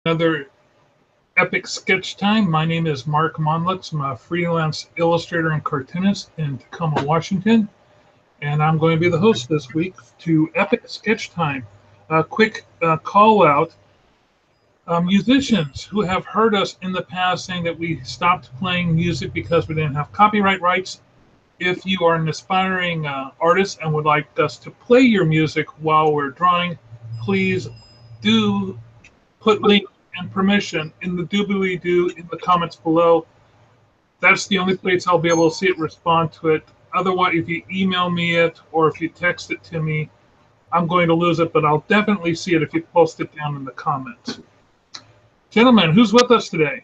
Another epic sketch time. My name is Mark Monlux. I'm a freelance illustrator and cartoonist in Tacoma, Washington, and I'm going to be the host this week to Epic Sketch Time. A quick call out. Musicians who have heard us in the past saying that we stopped playing music because we didn't have copyright rights. If you are an aspiring artist and would like us to play your music while we're drawing, please do put link and permission in the doobly-doo in the comments below. That's the only place I'll be able to see it, respond to it. Otherwise, if you email me it or if you text it to me, I'm going to lose it, but I'll definitely see it if you post it down in the comments. Gentlemen, who's with us today?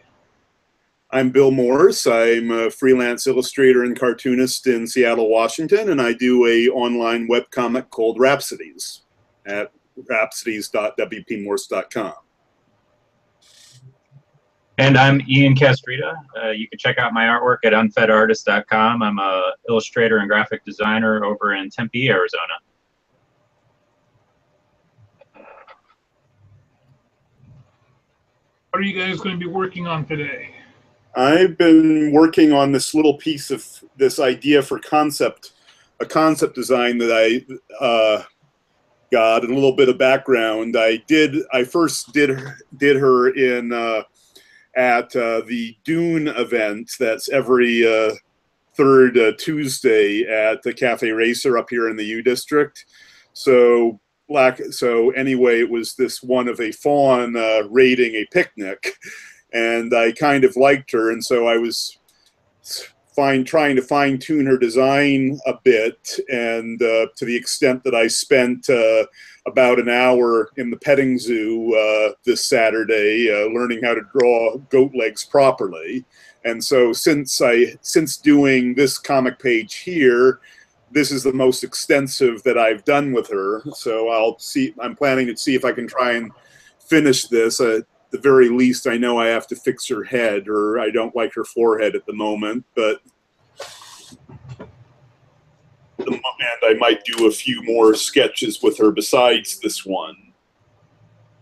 I'm Bill Morse. I'm a freelance illustrator and cartoonist in Seattle, Washington, and I do a online webcomic called Rhapsodies at rhapsodies.wpmorse.com. And I'm Ian Castrita. You can check out my artwork at unfedartist.com. I'm an illustrator and graphic designer over in Tempe, Arizona. What are you guys going to be working on today? I've been working on this little piece of this idea for a concept design that I got. A little bit of background. I first did her in at the Dune event that's every third Tuesday at the Cafe Racer up here in the U District. So anyway, it was this one of a fawn raiding a picnic, and I kind of liked her, and so I was trying to fine-tune her design a bit, and to the extent that I spent about an hour in the petting zoo this Saturday learning how to draw goat legs properly. And so since doing this comic page here, this is the most extensive that I've done with her. So I'm planning to see if I can try and finish this. At the very least, I know I have to fix her head, or I don't like her forehead at the moment, and I might do a few more sketches with her besides this one.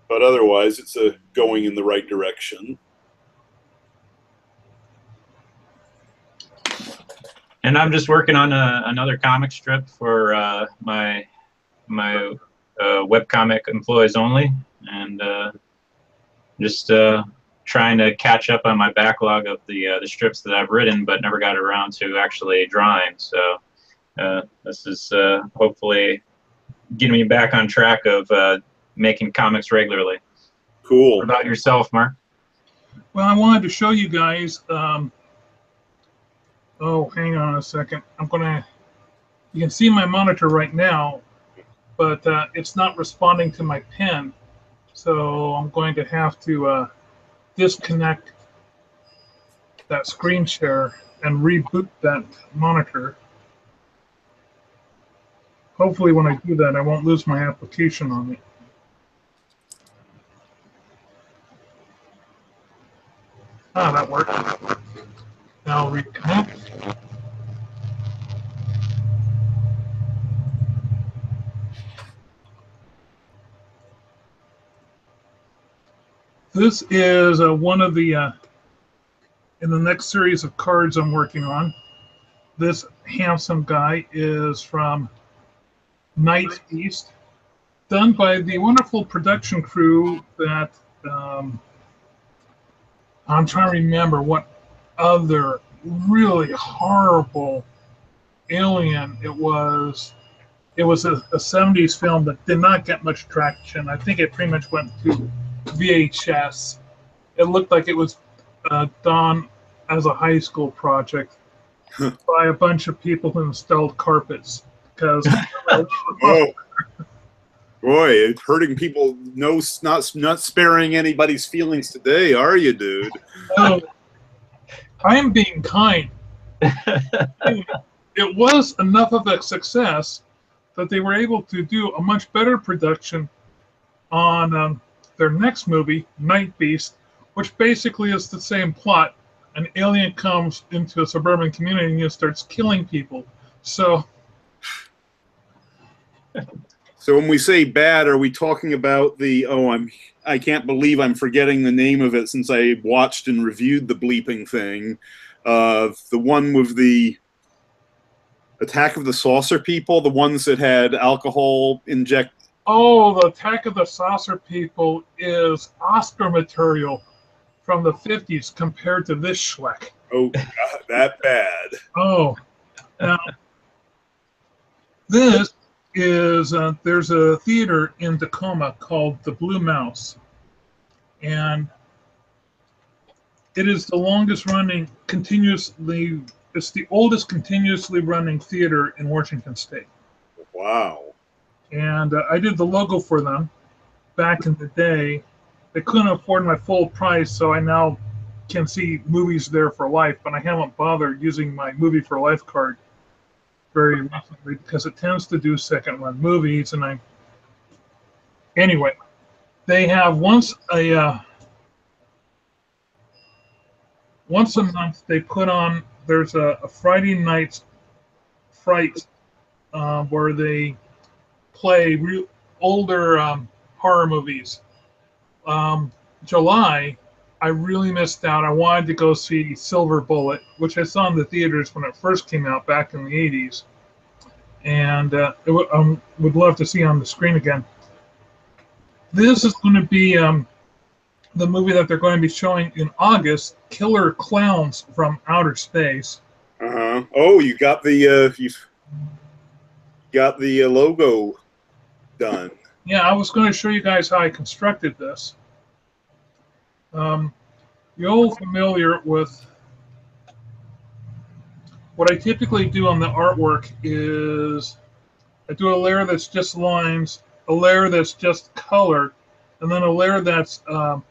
But otherwise, it's going in the right direction. And I'm just working on another comic strip for my webcomic employees only, and just trying to catch up on my backlog of the strips that I've written but never got around to actually drawing. So this is hopefully getting me back on track of making comics regularly. Cool. What about yourself, Mark? Well, I wanted to show you guys. Oh, hang on a second. You can see my monitor right now, but it's not responding to my pen. So I'm going to have to disconnect that screen share and reboot that monitor. Hopefully when I do that, I won't lose my application on it. Ah, that worked. Now reconnect. This is one of the, in the next series of cards I'm working on. This handsome guy is from Night Beast, done by the wonderful production crew that, I'm trying to remember what other really horrible alien it was. It was a 70s film that did not get much traction. I think it pretty much went to VHS. It looked like it was done as a high school project by a bunch of people who installed carpets. Because oh, boy, hurting people, not sparing anybody's feelings today, are you, dude? No, I am being kind. It was enough of a success that they were able to do a much better production on their next movie, Night Beast, which basically is the same plot. An alien comes into a suburban community and starts killing people. So So when we say bad, are we talking about the, I can't believe I'm forgetting the name of it since I watched and reviewed the bleeping thing. The one with the Attack of the Saucer People, the ones that had alcohol inject. Oh, the Attack of the Saucer People is Oscar material from the 50s compared to this schleck. Oh, God, that bad. Oh, now this is there's a theater in Tacoma called the Blue Mouse, and it is the longest running continuously. It's the oldest continuously running theater in Washington State. Wow. And I did the logo for them back in the day. They couldn't afford my full price, so I now can see movies there for life. But I haven't bothered using my movie for life card very recently because it tends to do second run movies. And anyway, they have once a month they put on. There's a Friday night fright where they play older horror movies. July, I really missed out. I wanted to go see Silver Bullet, which I saw in the theaters when it first came out back in the 80s. And would love to see it on the screen again. This is going to be the movie that they're going to be showing in August, Killer Clowns from Outer Space. Uh-huh. Oh, you got the logo done. Yeah, I was going to show you guys how I constructed this. You're all familiar with what I typically do on the artwork is I do a layer that's just lines, a layer that's just color, and then a layer that's a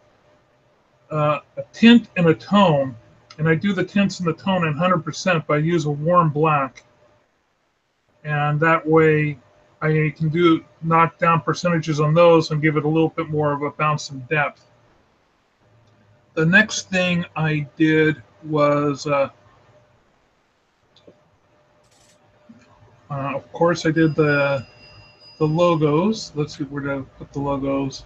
tint and a tone. And I do the tints and the tone in 100% by use a warm black. And that way I can knock down percentages on those and give it a little bit more of a bounce and depth. The next thing I did was, of course, I did the logos. Let's see where to put the logos.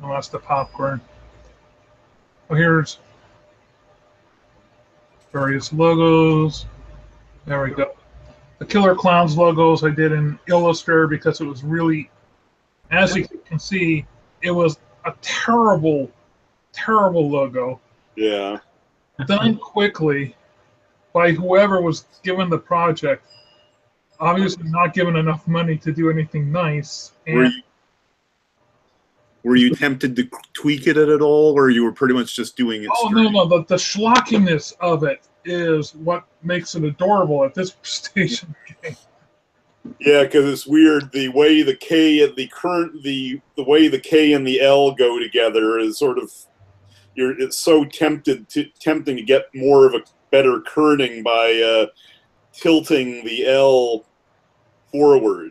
I lost the popcorn. Oh, here's various logos. There we go. The Killer Clowns logos I did in Illustrator because it was really, as you can see, it was a terrible, terrible logo. Yeah. Done quickly by whoever was given the project. Obviously not given enough money to do anything nice. And were you tempted to tweak it at all, or you were pretty much just doing it straight? No. The schlockiness of it is what makes it adorable at this stage of the game. Yeah, because it's weird the way the K and the way the K and the L go together is sort of it's so tempting to get more of a better kerning by tilting the L forward.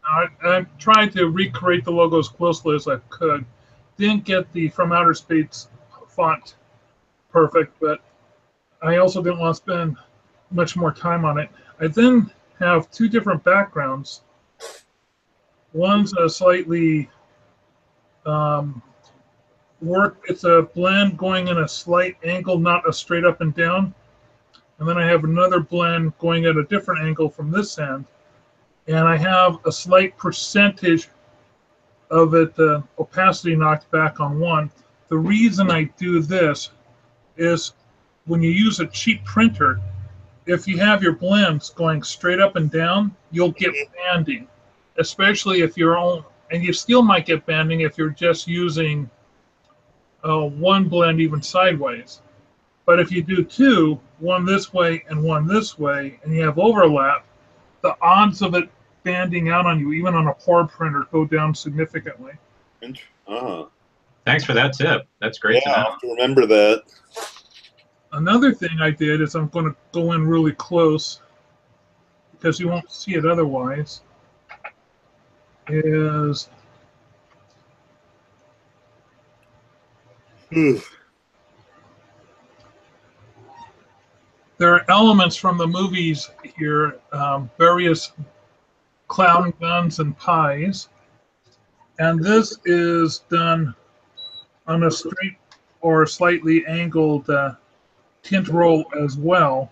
I tried to recreate the logo as closely as I could. Didn't get the From Outer Space font perfect, but I also didn't want to spend much more time on it. I then have two different backgrounds. One's a slightly it's a blend going in a slight angle, not a straight up and down. And then I have another blend going at a different angle from this end. And I have a slight percentage of it, opacity knocked back on one. The reason I do this is when you use a cheap printer, if you have your blends going straight up and down, you'll get banding, especially if you're on, and you still might get banding if you're just using one blend even sideways. But if you do two, one this way and one this way, and you have overlap, the odds of it banding out on you, even on a poor printer, go down significantly. Thanks for that tip. That's great to know. I'll have to remember that. Another thing I did is I'm going to go in really close because you won't see it otherwise. Is there are elements from the movies here, various clown guns and pies, and this is done on a straight or slightly angled tint roll as well.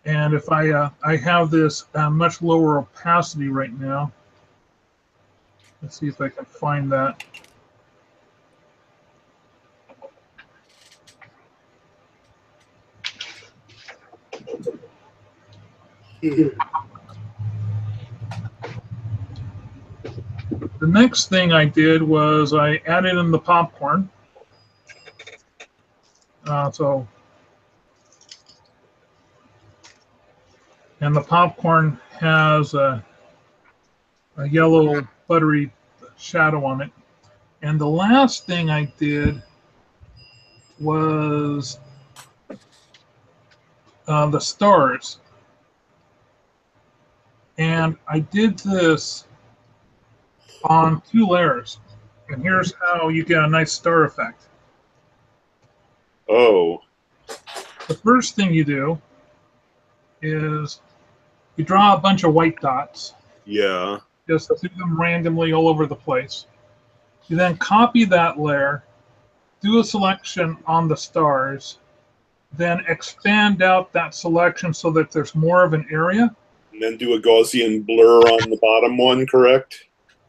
And if I have this much lower opacity right now. Let's see if I can find that. The next thing I did was I added in the popcorn. And the popcorn has a yellow buttery shadow on it. And the last thing I did was the stars. And I did this on 2 layers. And here's how you get a nice star effect. Oh. The first thing you do is you draw a bunch of white dots. Yeah. Just do them randomly all over the place. You then copy that layer, do a selection on the stars, then expand out that selection so that there's more of an area. And then do a Gaussian blur on the bottom one, correct?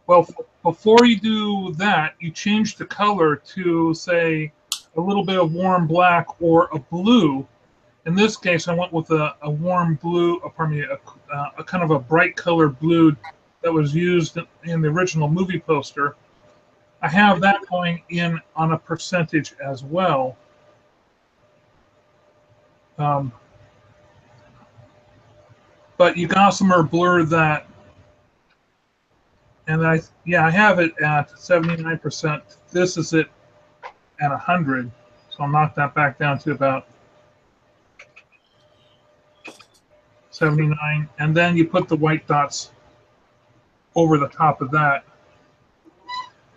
Well, before you do that, you change the color to, say, a little bit of warm black or a blue. In this case, I went with a warm blue, a kind of a bright color blue that was used in the original movie poster. I have that going in on a percentage as well. But you Gossamer blur that. And I have it at 79%. This is it at 100. So I'll knock that back down to about 79. And then you put the white dots over the top of that.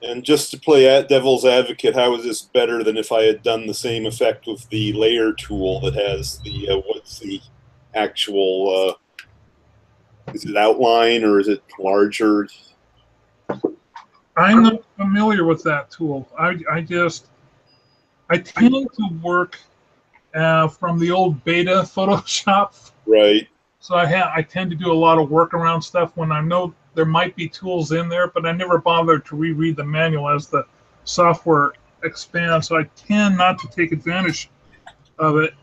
And just to play at devil's advocate, how is this better than if I had done the same effect with the layer tool that has the, what's the actual, is it outline or is it larger? I'm not familiar with that tool. I tend to work from the old beta Photoshop. Right. So I tend to do a lot of workaround stuff when I know there might be tools in there, but I never bother to reread the manual as the software expands. So I tend not to take advantage of it.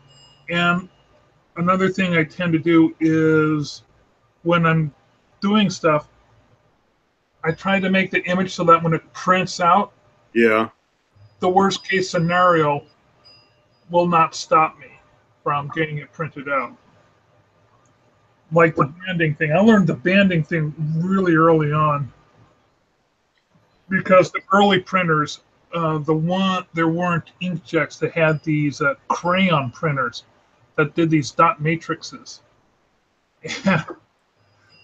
And another thing I tend to do is when I'm doing stuff, I try to make the image so that when it prints out, yeah, the worst case scenario will not stop me from getting it printed out. Like the banding thing. I learned the banding thing really early on because the early printers, there weren't inkjets. They had these crayon printers that did these dot matrices. And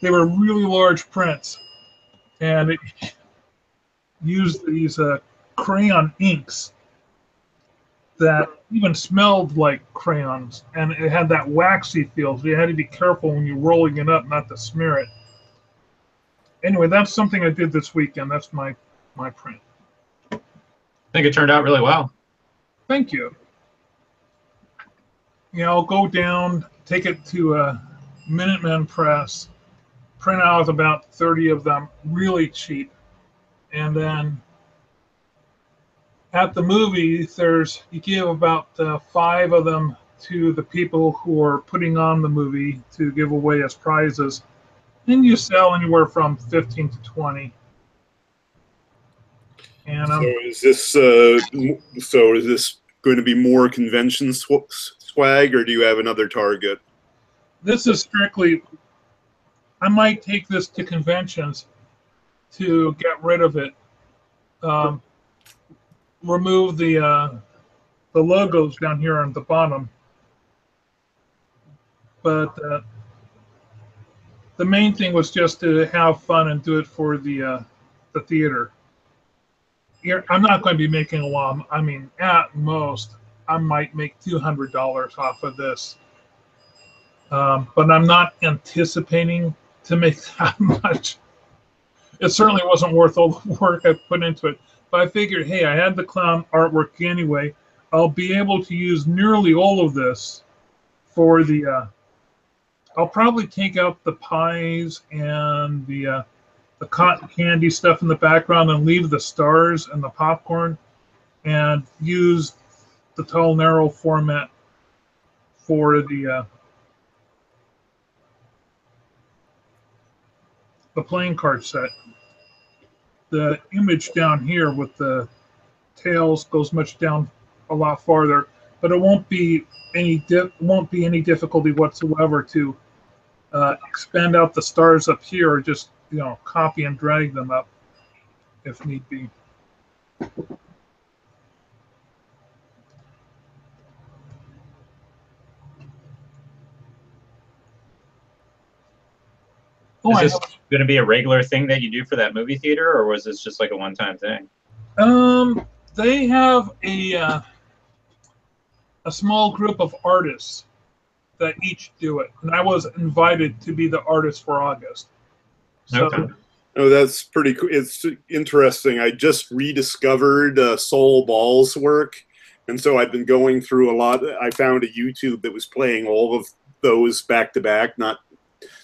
they were really large prints. And it used these crayon inks that even smelled like crayons, and it had that waxy feel, so you had to be careful when you're rolling it up not to smear it. Anyway, that's something I did this weekend. That's my print. I think it turned out really well. Thank you. Yeah, I'll go down, take it to a Minutemen press, print out about 30 of them, really cheap, and then at the movies, you give about 5 of them to the people who are putting on the movie to give away as prizes, and you sell anywhere from 15 to 20. And so is this going to be more convention swag, or do you have another target? This is strictly. I might take this to conventions to get rid of it. Remove the logos down here on the bottom, but the main thing was just to have fun and do it for the theater. I'm not going to be making a lot. I mean, at most I might make $200 off of this. But I'm not anticipating to make that much. It certainly wasn't worth all the work I put into it. But I figured, hey, I had the clown artwork anyway. I'll be able to use nearly all of this for the. I'll probably take out the pies and the cotton candy stuff in the background and leave the stars and the popcorn, and use the tall narrow format for the playing card set. The image down here with the tails goes much down a lot farther, but it won't be any difficulty whatsoever to expand out the stars up here, or just copy and drag them up if need be. Is this going to be a regular thing that you do for that movie theater, or was this just like a one-time thing? They have a small group of artists that each do it, and I was invited to be the artist for August. So, okay. Oh, that's pretty cool. It's interesting. I just rediscovered Soul Ball's work, and so I've been going through a lot. I found a YouTube that was playing all of those back to back, not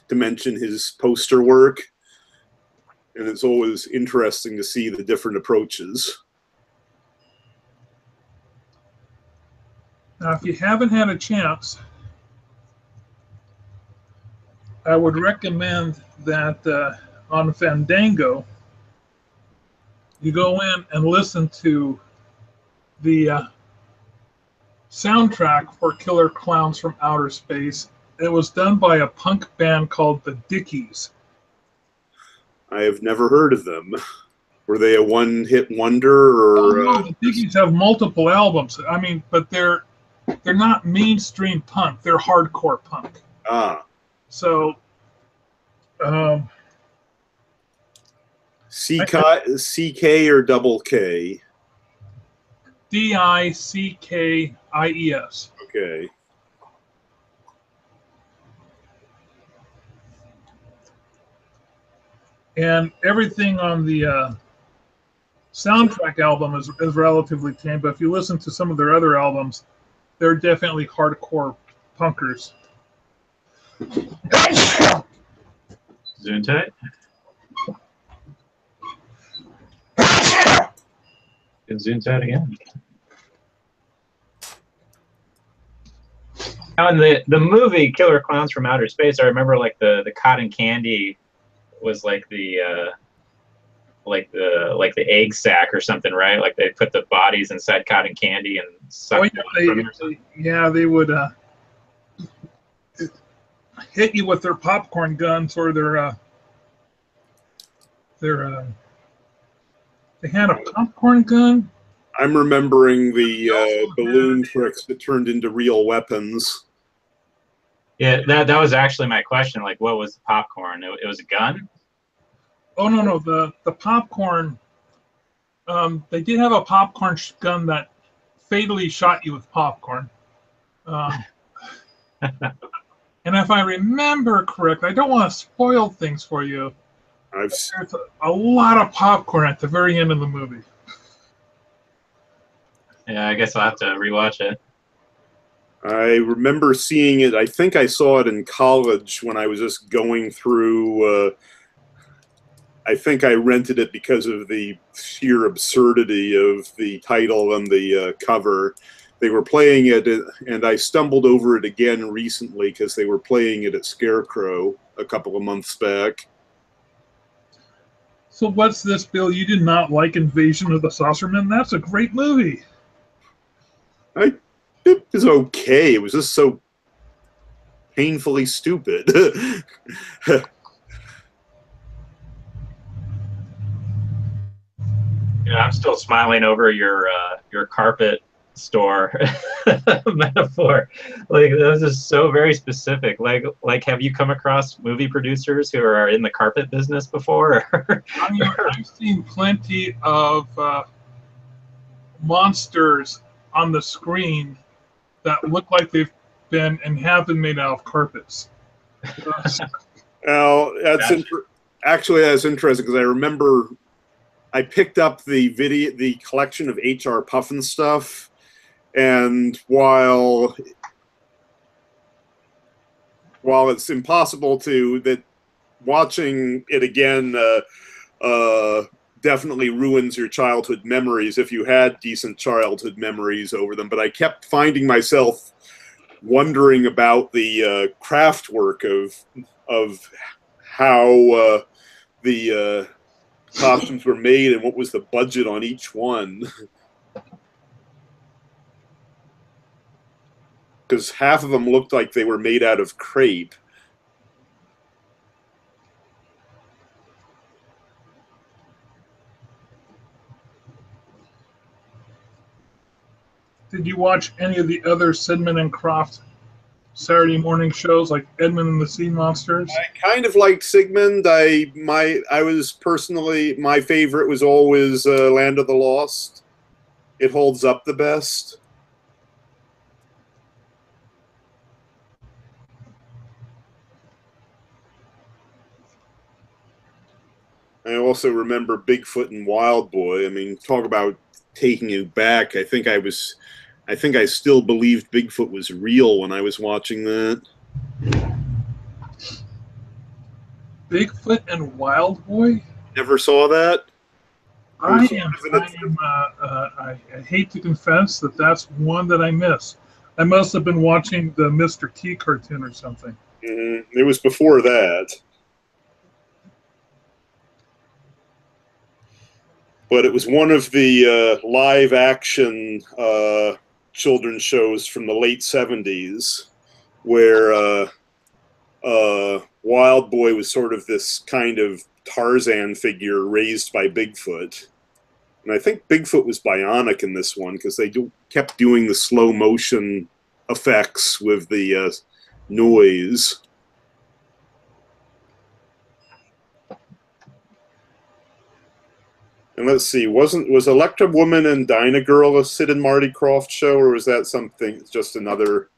to mention his poster work, and it's always interesting to see the different approaches. Now, if you haven't had a chance, I would recommend that on Fandango, you go in and listen to the soundtrack for Killer Clowns from Outer Space. It was done by a punk band called the Dickies. I have never heard of them. Were they a one-hit wonder, or? No, the Dickies have multiple albums. I mean, but they're not mainstream punk. They're hardcore punk. Ah. So, CK or double K? Dickkies. Okay. And everything on the soundtrack album is relatively tame, but if you listen to some of their other albums, they're definitely hardcore punkers. Zoom tight. Can zoom tight again. Now in the movie Killer Clowns from Outer Space, I remember like the cotton candy was like the egg sack or something, right? Like they put the bodies inside cotton candy and suck they would hit you with their popcorn guns or their they had a popcorn gun. I'm remembering the balloon tricks that turned into real weapons. Yeah, that was actually my question. Like, what was the popcorn? It was a gun? Oh, no. The popcorn, they did have a popcorn gun that fatally shot you with popcorn. And if I remember correctly, I don't want to spoil things for you. There's a lot of popcorn at the very end of the movie. Yeah, I guess I'll have to rewatch it. I remember seeing it. I think I saw it in college when I was just going through. I think I rented it because of the sheer absurdity of the title and the cover. They were playing it, and I stumbled over it again recently because they were playing it at Scarecrow a couple of months back. So what's this, Bill? You did not like Invasion of the Saucermen? That's a great movie. It was okay. It was just so painfully stupid. Yeah, I'm still smiling over your carpet store metaphor. Like, that was just so very specific. Like, have you come across movie producers who are in the carpet business before? I've seen plenty of monsters on the screen that look like they've been and have been made out of carpets. Well, actually that's interesting because I remember I picked up the collection of H.R. Puffin stuff, and while it's impossible that watching it again definitely ruins your childhood memories if you had decent childhood memories over them. But I kept finding myself wondering about the craft work of how the costumes were made and what was the budget on each one. Because half of them looked like they were made out of crepe. Did you watch any of the other Sidman and Croft Saturday morning shows like Edmund and the Sea Monsters? I kind of liked Sigmund. I was personally, my favorite was always Land of the Lost. It holds up the best. I also remember Bigfoot and Wild Boy. I mean, talk about taking you back. I think I still believed Bigfoot was real when I was watching that. Bigfoot and Wild Boy? Never saw that? I hate to confess that that's one that I missed. I must have been watching the Mr. T cartoon or something. Mm-hmm. It was before that. But it was one of the live action children's shows from the late 70s where Wild Boy was sort of this kind of Tarzan figure raised by Bigfoot. And I think Bigfoot was bionic in this one because they kept doing the slow motion effects with the noise. And let's see, was Electra Woman and Dinah Girl a Sid and Marty Krofft show, or was that something, just another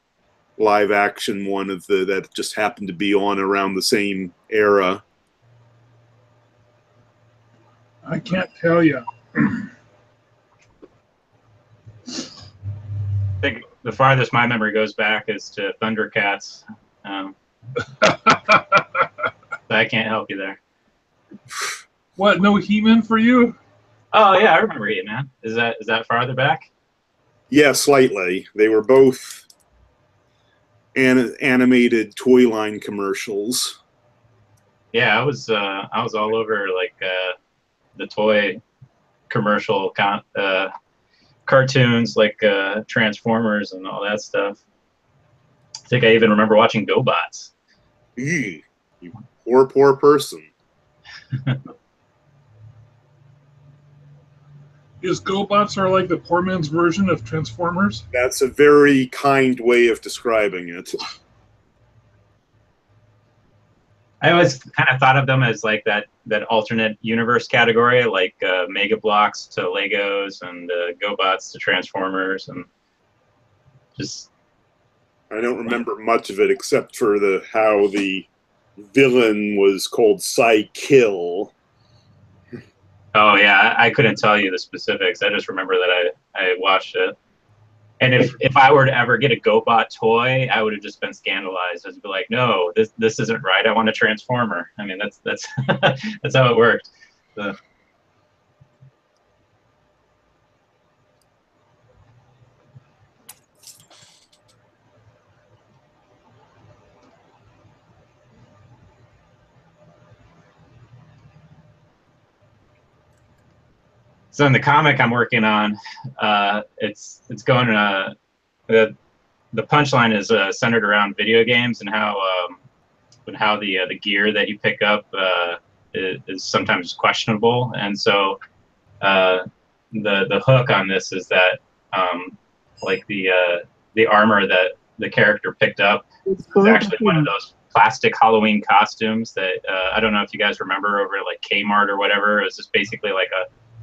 live action one that just happened to be on around the same era? I can't tell you. I think the farthest my memory goes back is to Thundercats. I can't help you there. What, no He-Man for you? Oh yeah, I remember He-Man. Is that farther back? Yeah, slightly. They were both animated toy line commercials. Yeah, I was all over like the toy commercial cartoons like Transformers and all that stuff. I think I even remember watching GoBots. Ew, you poor person. Is GoBots are like the poor man's version of Transformers? That's a very kind way of describing it. I always kind of thought of them as like that alternate universe category, like Mega Bloks to Legos and GoBots to Transformers, and just. I don't remember much of it except for how the villain was called Psy-Kill. Oh yeah, I couldn't tell you the specifics. I just remember that I watched it. And if I were to ever get a GoBot toy, I would have just been scandalized. I'd be like, no, this isn't right. I want a Transformer. I mean, that's that's how it worked. So in the comic I'm working on, it's going the punchline is centered around video games and how the gear that you pick up is sometimes questionable, and so the hook on this is that like the armor that the character picked up is actually one of those plastic Halloween costumes that I don't know if you guys remember over like Kmart or whatever. It was just basically like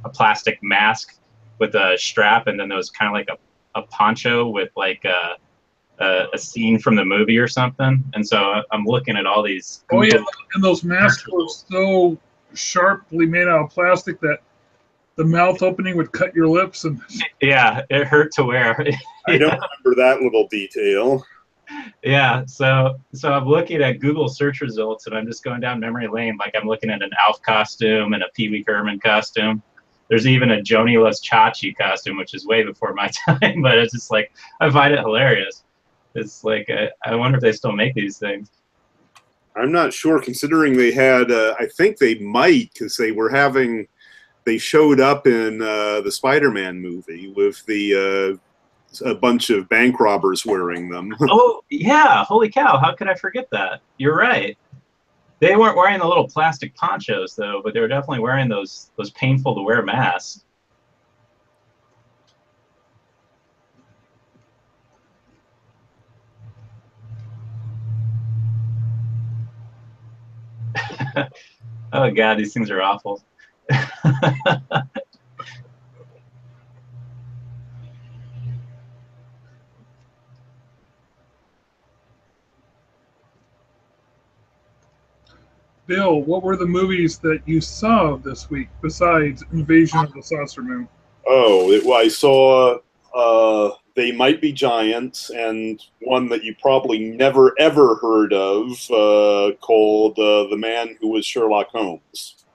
a plastic mask with a strap, and then there was kind of like a poncho with like a scene from the movie or something. And so I'm looking at all these Oh yeah, Google and those masks were so sharply made out of plastic that the mouth opening would cut your lips. And yeah, it hurt to wear. I don't remember that little detail. Yeah, so I'm looking at Google search results, and I'm just going down memory lane, like I'm looking at an Alf costume and a Pee Wee Herman costume. There's even a Joni Los Chachi costume, which is way before my time, but it's just like, I find it hilarious. It's like, I wonder if they still make these things. I'm not sure, considering they had, I think they might, because they showed up in the Spider-Man movie with a bunch of bank robbers wearing them. Oh, yeah, holy cow, how could I forget that? You're right. They weren't wearing the little plastic ponchos, though, but they were definitely wearing those painful-to-wear masks. Oh, God, these things are awful. Bill, what were the movies that you saw this week besides Invasion of the Saucer Moon? Oh, I saw They Might Be Giants, and one that you probably never ever heard of, called The Man Who Was Sherlock Holmes.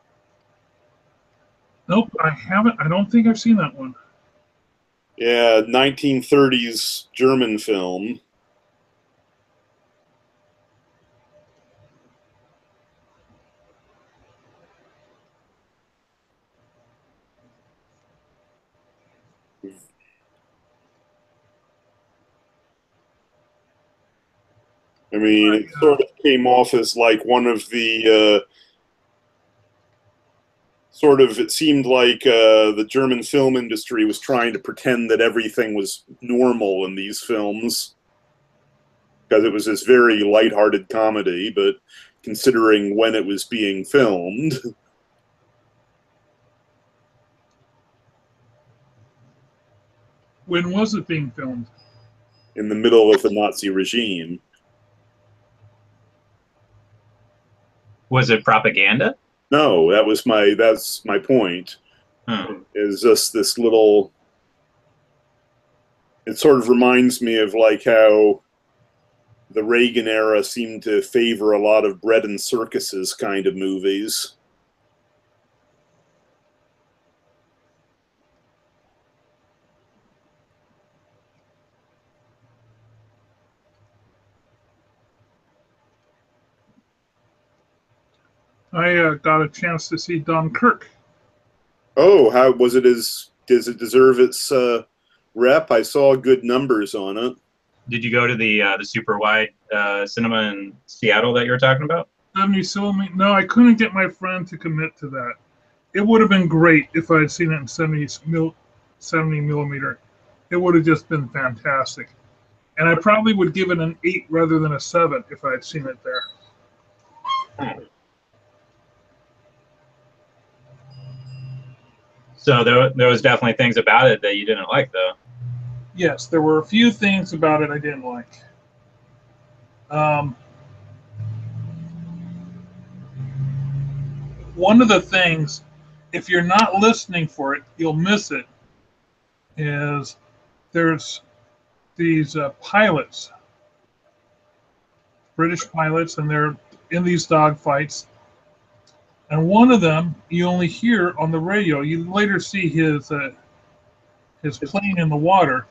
Nope, I haven't. I don't think I've seen that one. Yeah, 1930s German film. I mean, it sort of came off as like one of the it seemed like the German film industry was trying to pretend that everything was normal in these films, because it was this very lighthearted comedy, but considering when it was being filmed. When was it being filmed? In the middle of the Nazi regime. Was it propaganda? No, that's my point. Is just this little, it sort of reminds me of like how the Reagan era seemed to favor a lot of bread and circuses kind of movies. I got a chance to see Dunkirk. Oh, how was it? Does it deserve its rep? I saw good numbers on it. Did you go to the super wide cinema in Seattle that you were talking about? 70 millimeter. No, I couldn't get my friend to commit to that. It would have been great if I had seen it in 70 millimeter. It would have just been fantastic. And I probably would give it an 8 rather than a 7 if I had seen it there. So there was definitely things about it that you didn't like, though. Yes, there were a few things about it I didn't like. One of the things, if you're not listening for it, you'll miss it, is there's these pilots, British pilots, and they're in these dogfights. And one of them you only hear on the radio. You later see his plane in the water.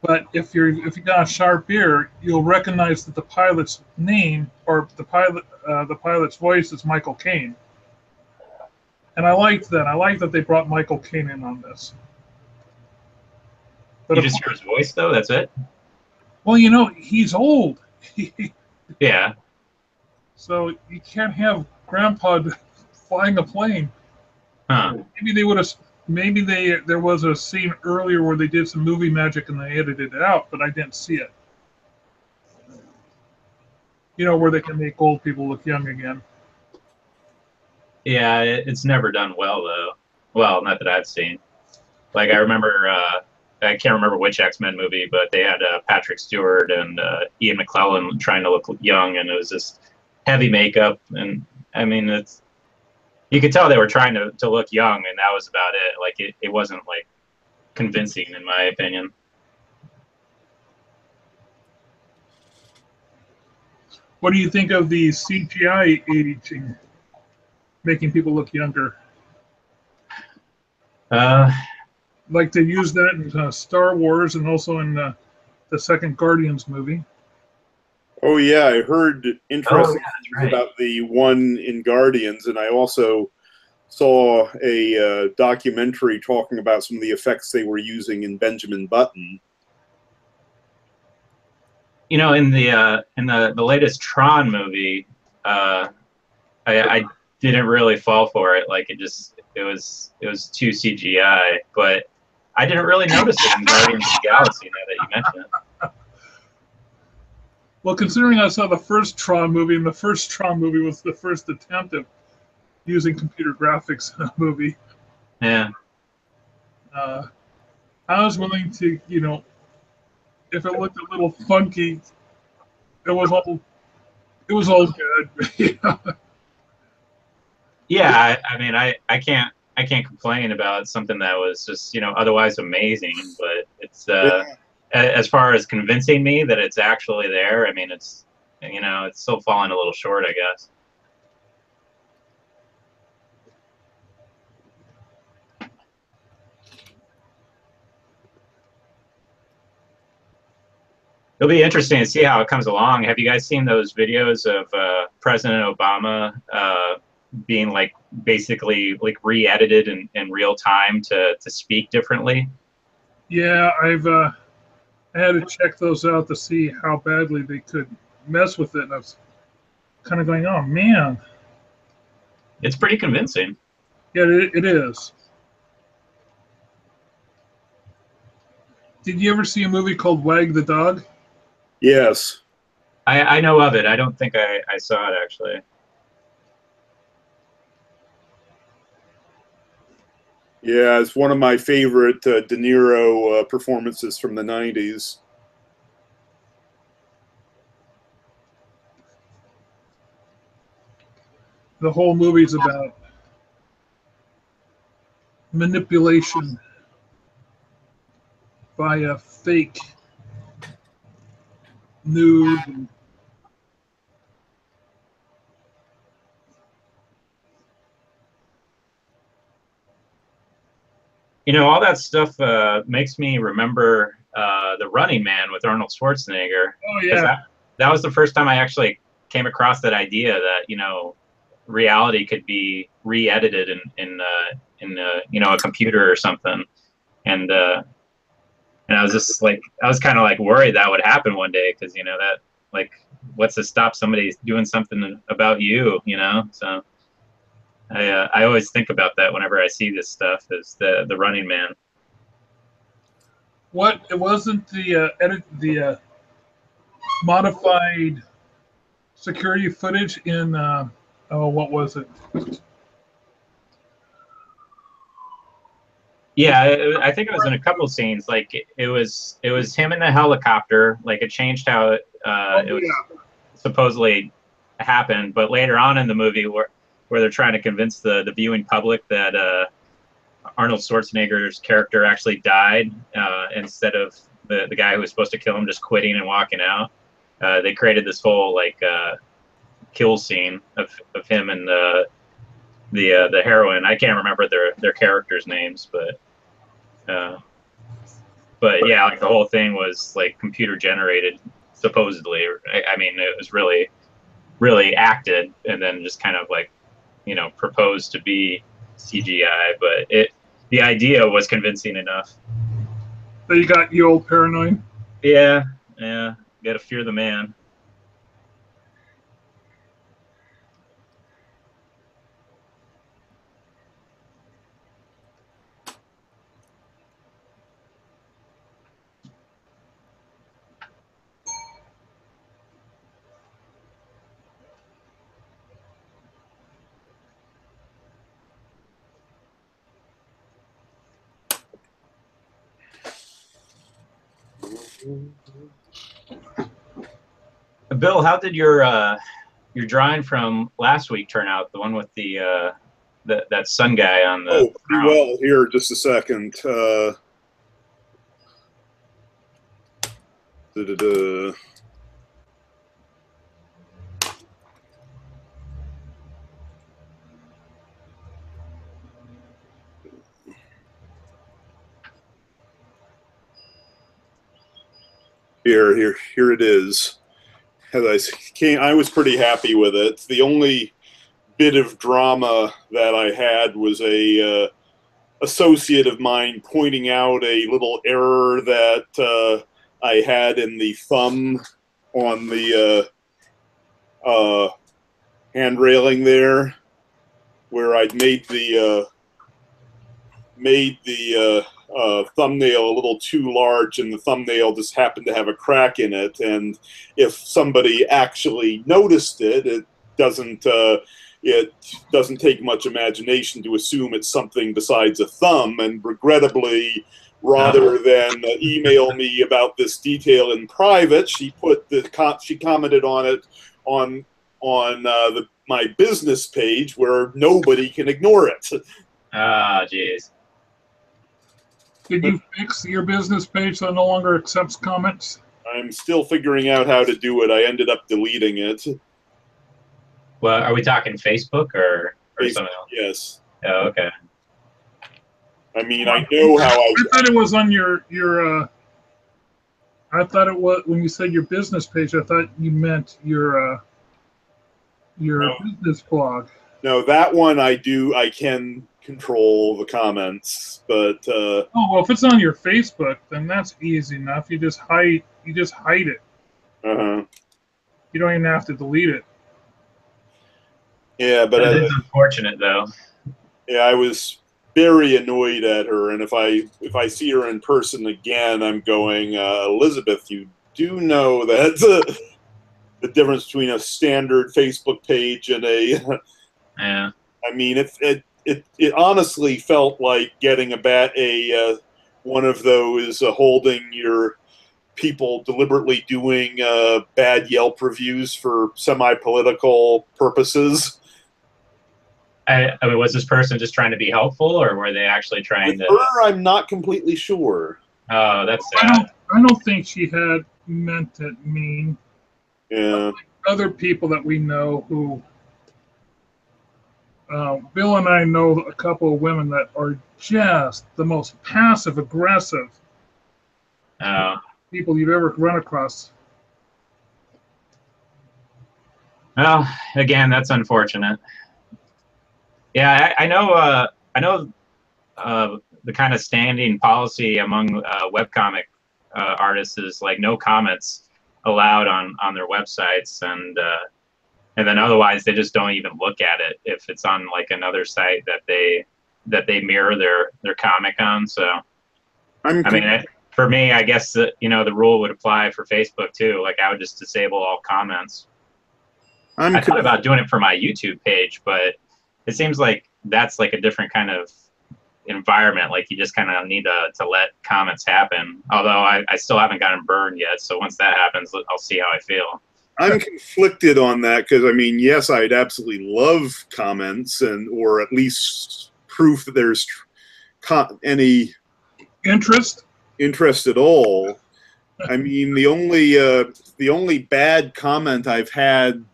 But if you got a sharp ear, you'll recognize that the pilot's name or the pilot's voice is Michael Caine. And I liked that. I like that they brought Michael Caine in on this. But you just hear his voice, though? That's it? Well, he's old. Yeah. So you can't have Grandpa flying a plane. Huh. Maybe they would have. Maybe there was a scene earlier where they did some movie magic and they edited it out, but I didn't see it. Where they can make old people look young again. Yeah, it's never done well, though. Well, not that I've seen. Like, I remember I can't remember which X-Men movie, but they had Patrick Stewart and Ian McKellen trying to look young, and it was just heavy makeup. And I mean, you could tell they were trying to look young, and that was about it. Like it wasn't like convincing, in my opinion. What do you think of the CGI aging, making people look younger? Like they used that in Star Wars and also in the second Guardians movie. Oh yeah, I heard interesting things right. about the one in Guardians, and I also saw a documentary talking about some of the effects they were using in Benjamin Button. You know, in the latest Tron movie, I didn't really fall for it. Like it was too CGI, but I didn't really notice it in Guardians of the Galaxy. Now that you mention it. Well, considering I saw the first Tron movie, and the first Tron movie was the first attempt at using computer graphics in a movie. Yeah. I was willing to, if it looked a little funky, it was all good. Yeah, I mean, I can't complain about something that was just otherwise amazing, but it's as far as convincing me that it's actually there. I mean, it's still falling a little short, I guess. It'll be interesting to see how it comes along. Have you guys seen those videos of President Obama being basically re-edited in real time to speak differently? Yeah, I had to check those out to see how badly they could mess with it. And I was kind of going, oh man. It's pretty convincing. Yeah, it is. Did you ever see a movie called Wag the Dog? Yes. I know of it. I don't think I saw it, actually. Yeah, it's one of my favorite De Niro performances from the 90s. The whole movie's about manipulation by a fake news. All that stuff makes me remember The Running Man with Arnold Schwarzenegger. Oh yeah. That was the first time I actually came across that idea that reality could be re-edited in a computer or something, and I was just I was kind of worried that would happen one day, because that what's to stop somebody doing something about you, so. I always think about that whenever I see this stuff, is the Running Man. What, it wasn't the modified security footage in what was it? Yeah, I think it was in a couple scenes. It was him in the helicopter. It changed how it was supposedly happened, but later on in the movie, where they're trying to convince the viewing public that Arnold Schwarzenegger's character actually died, instead of the guy who was supposed to kill him just quitting and walking out. They created this whole kill scene of him and the heroine. I can't remember their characters' names, but yeah, the whole thing was computer generated, supposedly. I mean, it was really, really acted, and then just kind of proposed to be CGI, but the idea was convincing enough. So you got you old paranoid? Yeah, gotta fear the man. Bill, how did your drawing from last week turn out? The one with the that sun guy on the. Oh, pretty well. Here, just a second. Here it is. I was pretty happy with it. The only bit of drama that I had was a associate of mine pointing out a little error that I had in the thumb on the hand railing there, where I'd made the thumbnail a little too large, and the thumbnail just happened to have a crack in it. And if somebody actually noticed it, it doesn't take much imagination to assume it's something besides a thumb. And regrettably, rather than email me about this detail in private, she commented on it on my business page, where nobody can ignore it. Ah, jeez. Did you fix your business page so it no longer accepts comments? I'm still figuring out how to do it. I ended up deleting it. Well, are we talking Facebook or Facebook, something else? yes. Oh, okay. I mean, I know how I thought it was on your I thought it was, when you said your business page, I thought you meant your business blog. No, that one I can control the comments, but oh, well, if it's on your Facebook, then that's easy enough. You just hide it. uh-huh. You don't even have to delete it. Yeah, but That is unfortunate, though. Yeah, I was very annoyed at her, and if I see her in person again, I'm going, Elizabeth, you do know that the difference between a standard Facebook page and a. Yeah. I mean, it honestly felt like getting one of those holding your people deliberately doing bad Yelp reviews for semi-political purposes. I mean, was this person just trying to be helpful, or were they actually trying With to? her, I'm not completely sure. Oh, that's sad. I don't think she had meant it mean. Yeah. Like other people that we know who. Bill and I know a couple of women that are just the most passive-aggressive people you've ever run across. Well, again, that's unfortunate. Yeah, I know the kind of standing policy among webcomic artists is like no comments allowed on their websites, and then otherwise they just don't even look at it if it's on like another site that they mirror their comic on. So I mean, for me, I guess that, you know, the rule would apply for Facebook too. Like I would just disable all comments. I thought about doing it for my YouTube page, but it seems like that's like a different kind of environment. Like you just kind of need to let comments happen. Although I still haven't gotten burned yet. So once that happens, I'll see how I feel. I'm conflicted on that because, I mean, yes, I'd absolutely love comments or at least proof that there's any interest at all. I mean, the only bad comment I've had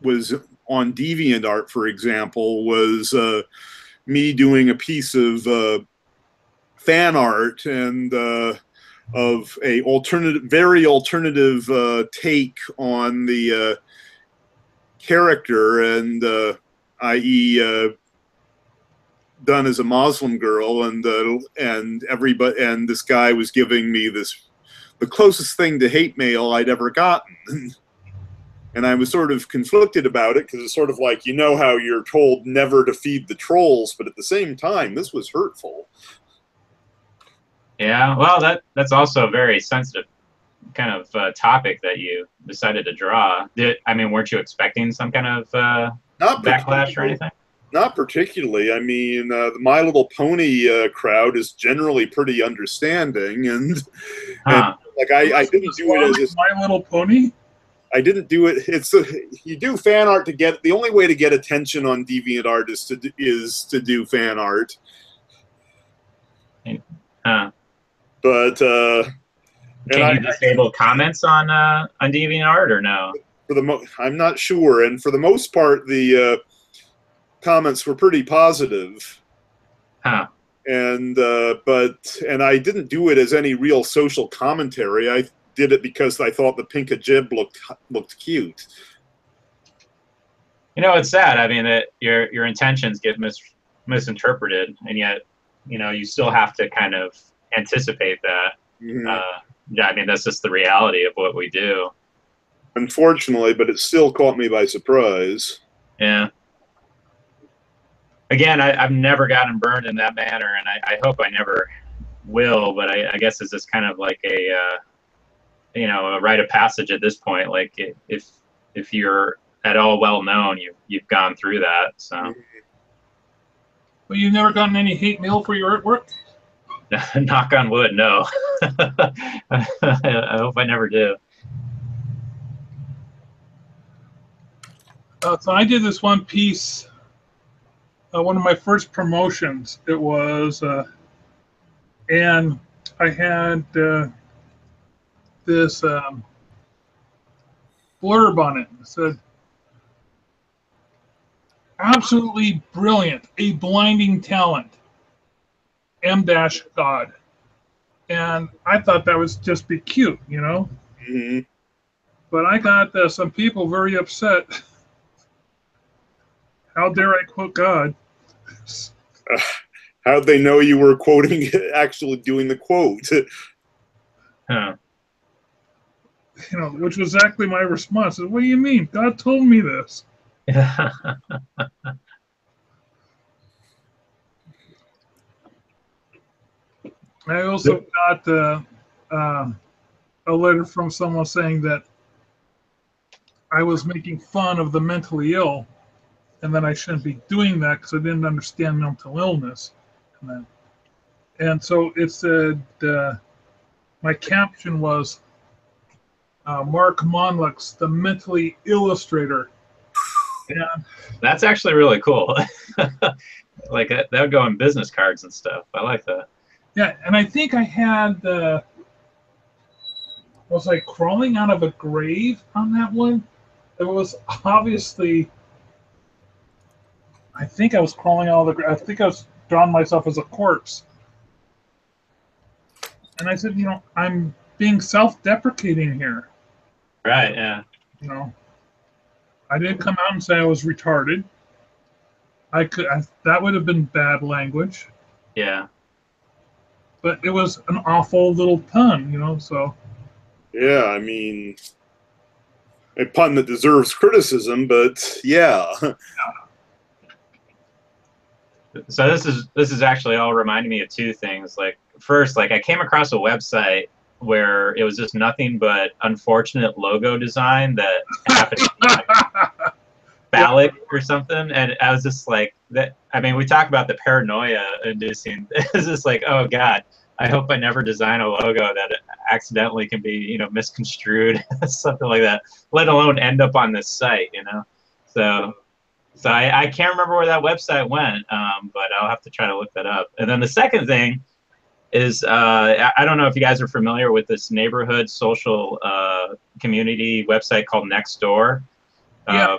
was on DeviantArt, for example, was me doing a piece of fan art and of a very alternative take on the character, and i.e. done as a Muslim girl, and everybody, and this guy was giving me the closest thing to hate mail I'd ever gotten. And I was sort of conflicted about it because it's sort of like, you know how you're told never to feed the trolls, but at the same time, this was hurtful. Yeah, well, that's also a very sensitive kind of topic that you decided to draw. Weren't you expecting some kind of backlash or anything? Not particularly. I mean, the My Little Pony crowd is generally pretty understanding, and Like I didn't do it as My Little Pony. I didn't do it. You do fan art to get, the only way to get attention on DeviantArt is to do fan art. Huh. But can you disable comments on DeviantArt or no? I'm not sure, and for the most part, the comments were pretty positive. Huh. And I didn't do it as any real social commentary. I did it because I thought the Pinkajib looked cute. You know, it's sad. I mean, your intentions get misinterpreted, and yet, you know, you still have to kind of anticipate that. Yeah, I mean, that's just the reality of what we do. Unfortunately, but it still caught me by surprise. Yeah. Again, I've never gotten burned in that manner, and I hope I never will. But I guess it's just kind of like a you know, a rite of passage at this point. Like if you're at all well known, you've gone through that. So. Well, you've never gotten any hate mail for your artwork? Knock on wood, no. I hope I never do. So I did this one piece, one of my first promotions. It was, and I had this blurb on it. It said, absolutely brilliant, a blinding talent, M-God. And I thought that was just be cute, you know? Mm-hmm. But I got some people very upset. How dare I quote God? How'd they know you were quoting, actually doing the quote? Huh. You know, which was exactly my response. What do you mean? God told me this. I also got a letter from someone saying that I was making fun of the mentally ill, and that I shouldn't be doing that because I didn't understand mental illness. And so it said, my caption was, Mark Monlux, the mentally illustrator. And that's actually really cool. Like that would go on business cards and stuff. I like that. Yeah, and I think I had was I crawling out of a grave on that one? It was obviously, I think I was crawling out of the grave. I think I was drawing myself as a corpse. And I said, you know, I'm being self-deprecating here. Right, yeah. You know, I didn't come out and say I was retarded. That would have been bad language. Yeah. But it was an awful little pun, you know, so. Yeah, I mean, a pun that deserves criticism, but yeah. So this is actually all reminding me of two things. Like first, like I came across a website where it was just nothing but unfortunate logo design that happened to be like phallic or something, and I was just like, that. I mean, we talk about the paranoia inducing. It's just like, oh God, I hope I never design a logo that accidentally can be, you know, misconstrued, something like that. Let alone end up on this site, you know. So I can't remember where that website went, but I'll have to try to look that up. And then the second thing is, I don't know if you guys are familiar with this neighborhood social community website called Nextdoor. Yeah,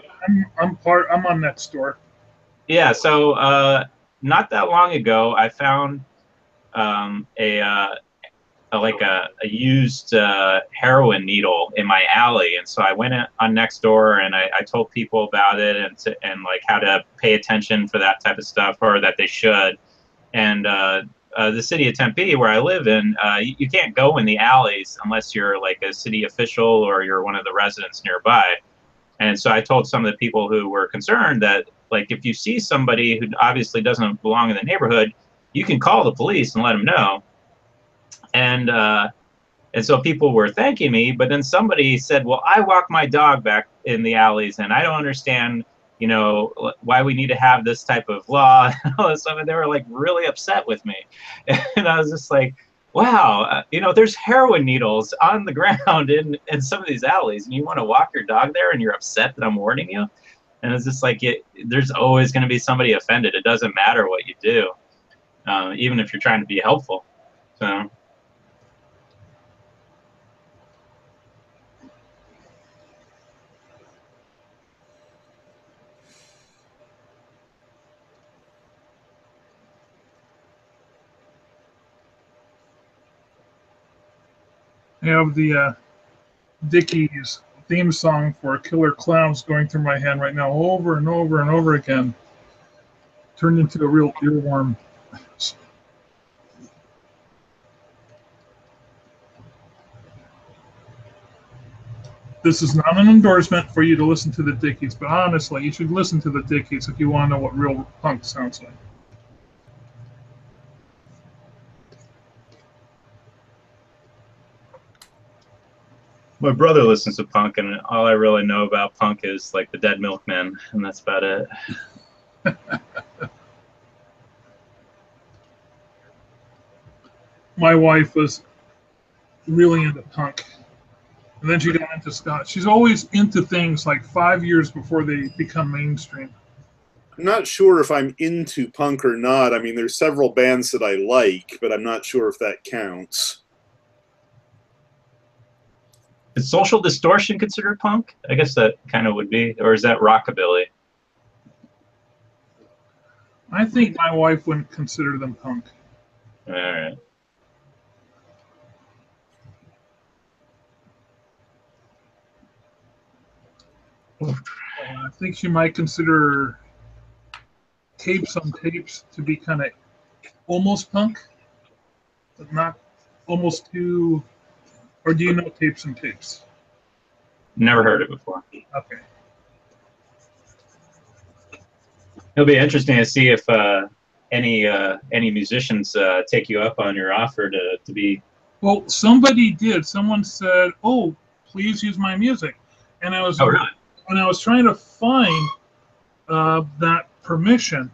I'm on Nextdoor. Yeah, so not that long ago, I found a used heroin needle in my alley, and so I went on Nextdoor and I told people about it and like how to pay attention for that type of stuff, or that they should. And the city of Tempe, where I live in, you can't go in the alleys unless you're like a city official or you're one of the residents nearby. And so I told some of the people who were concerned that, like, if you see somebody who obviously doesn't belong in the neighborhood, you can call the police and let them know. And so people were thanking me, but then somebody said, well, I walk my dog back in the alleys and I don't understand, you know, why we need to have this type of law and all this stuff. And they were like really upset with me. And I was just like, wow, there's heroin needles on the ground in some of these alleys, and you want to walk your dog there, and you're upset that I'm warning you. And it's just like there's always going to be somebody offended. It doesn't matter what you do, even if you're trying to be helpful. So. I have the Dickies theme song for Killer Clowns going through my head right now, over and over and over again. Turned into a real earworm. This is not an endorsement for you to listen to the Dickies, but honestly, you should listen to the Dickies if you want to know what real punk sounds like. My brother listens to punk, and all I really know about punk is like the Dead Milkmen, and that's about it. My wife was really into punk, and then she got into ska. She's always into things like 5 years before they become mainstream. I'm not sure if I'm into punk or not. I mean, there's several bands that I like, but I'm not sure if that counts. Is Social Distortion considered punk? I guess that kind of would be, or is that rockabilly? I think my wife wouldn't consider them punk. All right. I think she might consider Tapes on Tapes to be kind of almost punk, but not almost too. Or do you know Tapes and Tapes? Never heard it before. Okay. It'll be interesting to see if any musicians take you up on your offer to be. Well, somebody did. Someone said, "Oh, please use my music," and I was. Oh, really? When I was trying to find that permission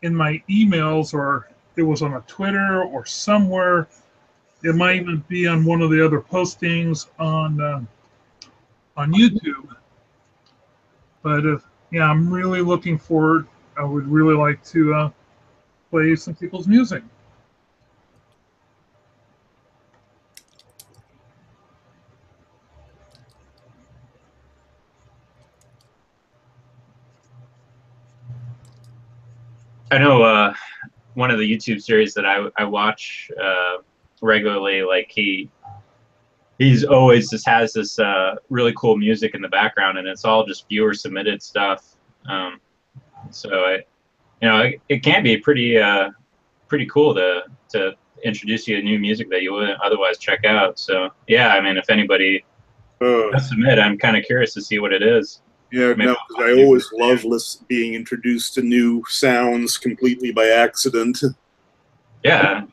in my emails, or it was on a Twitter or somewhere. It might even be on one of the other postings on YouTube. But yeah, I'm really looking forward. I would really like to play some people's music. I know one of the YouTube series that I watch regularly, like he's always just has this really cool music in the background, and it's all just viewer submitted stuff. So it can be pretty cool to introduce you to new music that you wouldn't otherwise check out. So yeah, I mean, if anybody does submit, I'm kind of curious to see what it is. Yeah, no, I always love being introduced to new sounds completely by accident. Yeah.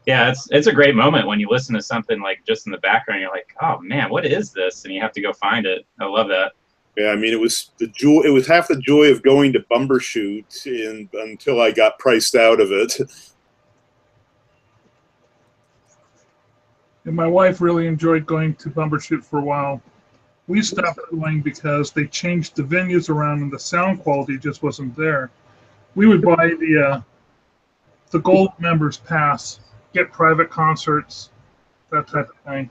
Yeah, it's a great moment when you listen to something like just in the background. You're like, oh man, what is this? And you have to go find it. I love that. Yeah, I mean, it was the joy. It was half the joy of going to Bumbershoot until I got priced out of it. And my wife really enjoyed going to Bumbershoot for a while. We stopped going because they changed the venues around and the sound quality just wasn't there. We would buy the gold members pass, get private concerts, that type of thing.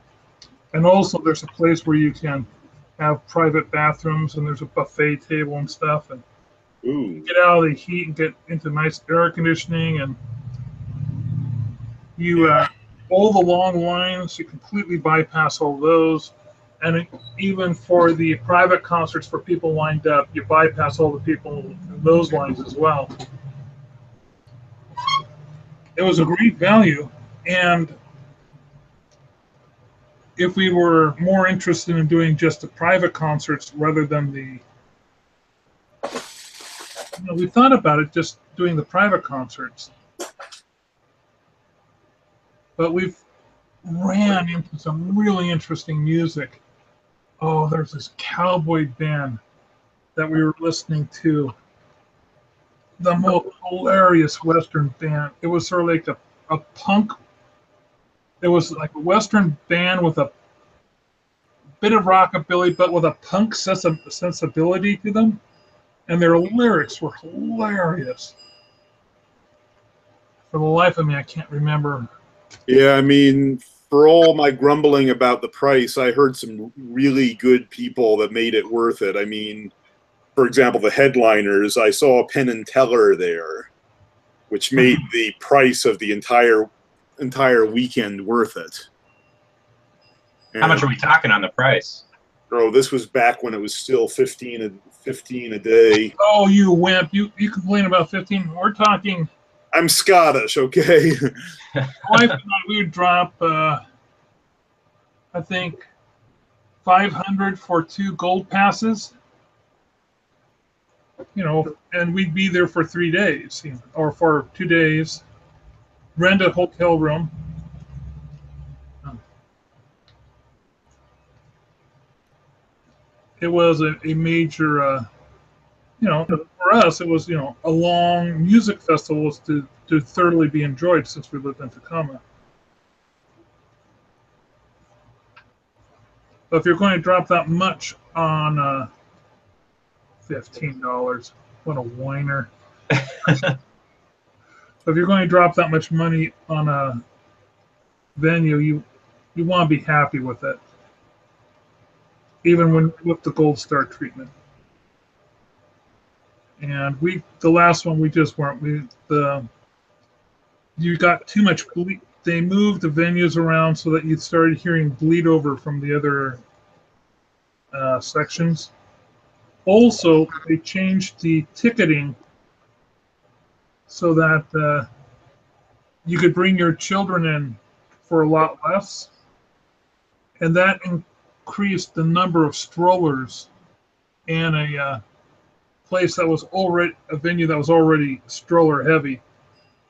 And also there's a place where you can have private bathrooms and there's a buffet table and stuff, and Ooh. get out of the heat and get into nice air conditioning, and you all the long lines, you completely bypass all those. And even for the private concerts for people lined up, you bypass all the people in those lines as well. It was a great value, and if we were more interested in doing just the private concerts rather than we thought about it, just doing the private concerts. But we've ran into some really interesting music. Oh, there's this cowboy band that we were listening to. The most hilarious Western band. It was sort of like a punk. It was like a Western band with a bit of rockabilly, but with a punk sensibility to them. And their lyrics were hilarious. For the life of me, I can't remember. Yeah, I mean, for all my grumbling about the price, I heard some really good people that made it worth it. I mean, for example, the headliners, I saw Penn and Teller there, which made the price of the entire weekend worth it. How much are we talking on the price? Oh, this was back when it was still 15 a day. Oh, you wimp. You complain about 15. We're talking... I'm Scottish, okay? My wife and I, we would drop, I think, 500 for 2 gold passes. You know, and we'd be there for 3 days, or for 2 days. Rent a hotel room. It was a major, you know, for us, it was, you know, a long music festival was to thoroughly be enjoyed since we lived in Tacoma. But if you're going to drop that much on $15, what a whiner. If you're going to drop that much money on a venue, you want to be happy with it, even with the gold star treatment. And the last one we just weren't. You got too much bleed. They moved the venues around so that you started hearing bleed over from the other sections. Also, they changed the ticketing so that you could bring your children in for a lot less, and that increased the number of strollers in a place that was already a venue that was already stroller heavy.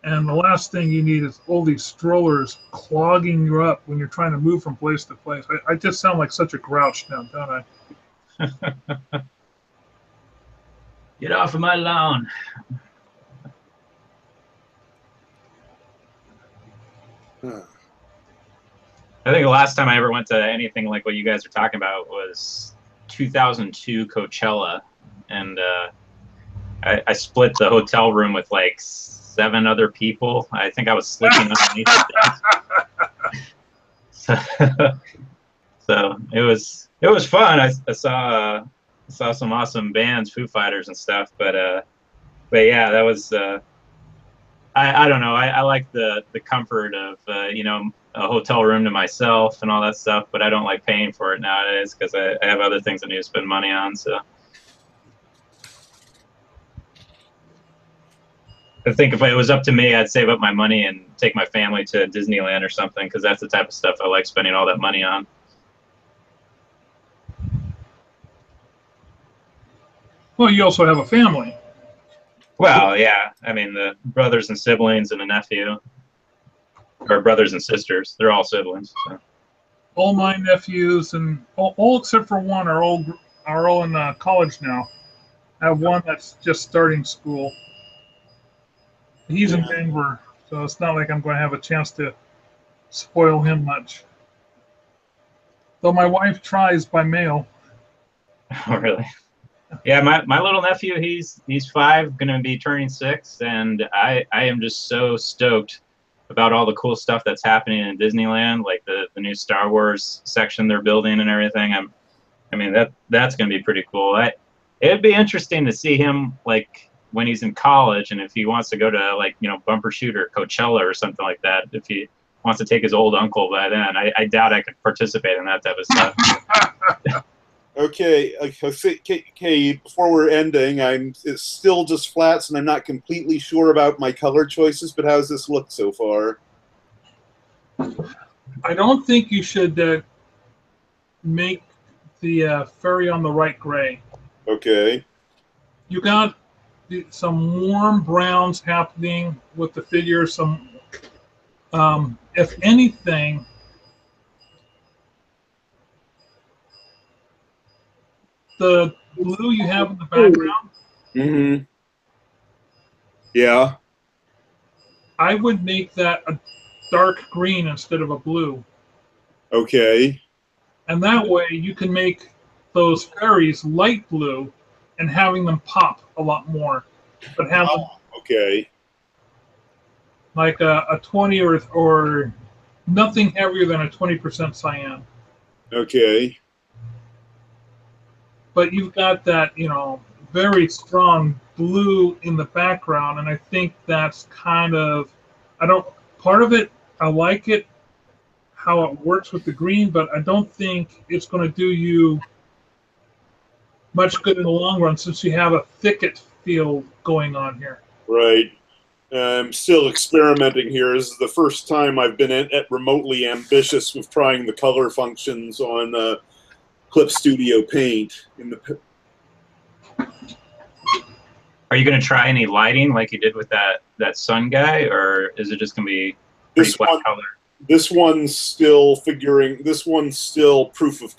And the last thing you need is all these strollers clogging you up when you're trying to move from place to place. I just sound like such a grouch now, don't I? Get off of my lawn. I think the last time I ever went to anything like what you guys are talking about was 2002 Coachella, and I split the hotel room with like 7 other people. I think I was sleeping underneath the so it was fun. I saw some awesome bands, Foo Fighters and stuff, but yeah, that was I don't know. I like the comfort of you know, a hotel room to myself and all that stuff, but I don't like paying for it nowadays because I have other things I need to spend money on. So I think if it was up to me, I'd save up my money and take my family to Disneyland or something, because that's the type of stuff I like spending all that money on. Well, you also have a family. Well, yeah. I mean, the brothers and siblings and a nephew. Or brothers and sisters. They're all siblings. So. All my nephews and all except for one are all in college now. I have one that's just starting school. He's in Denver, so it's not like I'm going to have a chance to spoil him much. Though my wife tries by mail. Oh, really? Yeah, my little nephew, he's 5, going to be turning 6, and I am just so stoked about all the cool stuff that's happening in Disneyland, like the new Star Wars section they're building and everything. I mean that's going to be pretty cool. It'd be interesting to see him like when he's in college, and if he wants to go to like, you know, Bumper Shoot or Coachella or something like that, if he wants to take his old uncle by then. I doubt I could participate in that type of stuff. Okay, before we're ending, it's still just flats, and I'm not completely sure about my color choices, but how's this look so far? I don't think you should make the furry on the right gray. Okay. You got some warm browns happening with the figure. Some, if anything, the blue you have in the background. Mm-hmm. Yeah. I would make that dark green instead of a blue. Okay. And that way you can make those fairies light blue and having them pop a lot more. But have them Okay. like a 20 or nothing heavier than a 20% cyan. Okay. But you've got that, you know, very strong blue in the background, and I think that's kind of, part of it, I like it, how it works with the green, but I don't think it's going to do you much good in the long run since you have a thicket feel going on here. Right. I'm still experimenting here. This is the first time I've been at remotely ambitious with trying the color functions on Clip Studio Paint. Are you going to try any lighting like you did with that sun guy, or is it just going to be pretty flat color? This one's still This one's still proof of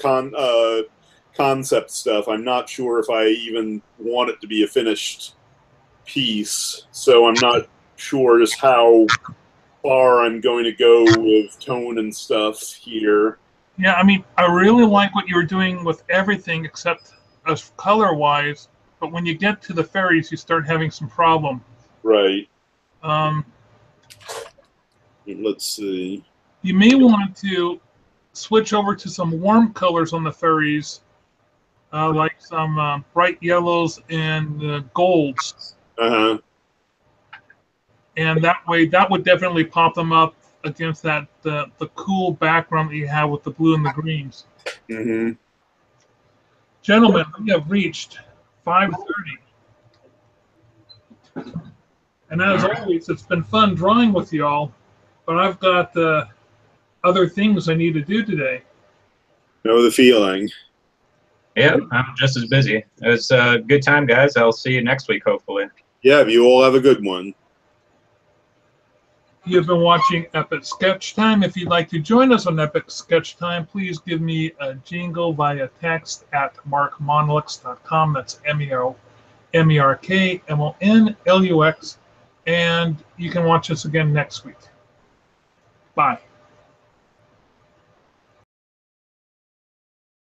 concept stuff. I'm not sure if I even want it to be a finished piece, so I'm not sure just how far I'm going to go with tone and stuff here. Yeah, I mean, I really like what you were doing with everything except as color-wise, but when you get to the fairies, you start having some problem. Right. Um, Let's see. You may want to switch over to some warm colors on the fairies, like some bright yellows and golds. Uh-huh. And that way, that would definitely pop them up against that the cool background that you have with the blue and the greens. Mm-hmm. Gentlemen, we have reached 5:30. And as always, it's been fun drawing with y'all, but I've got other things I need to do today. Know the feeling. Yeah, I'm just as busy. It was a good time, guys. I'll see you next week, hopefully. Yeah, you all have a good one. You've been watching Epic Sketch Time. If you'd like to join us on Epic Sketch Time, please give me a jingle via text at markmonlux.com. That's MERKMONLUX. And you can watch us again next week. Bye.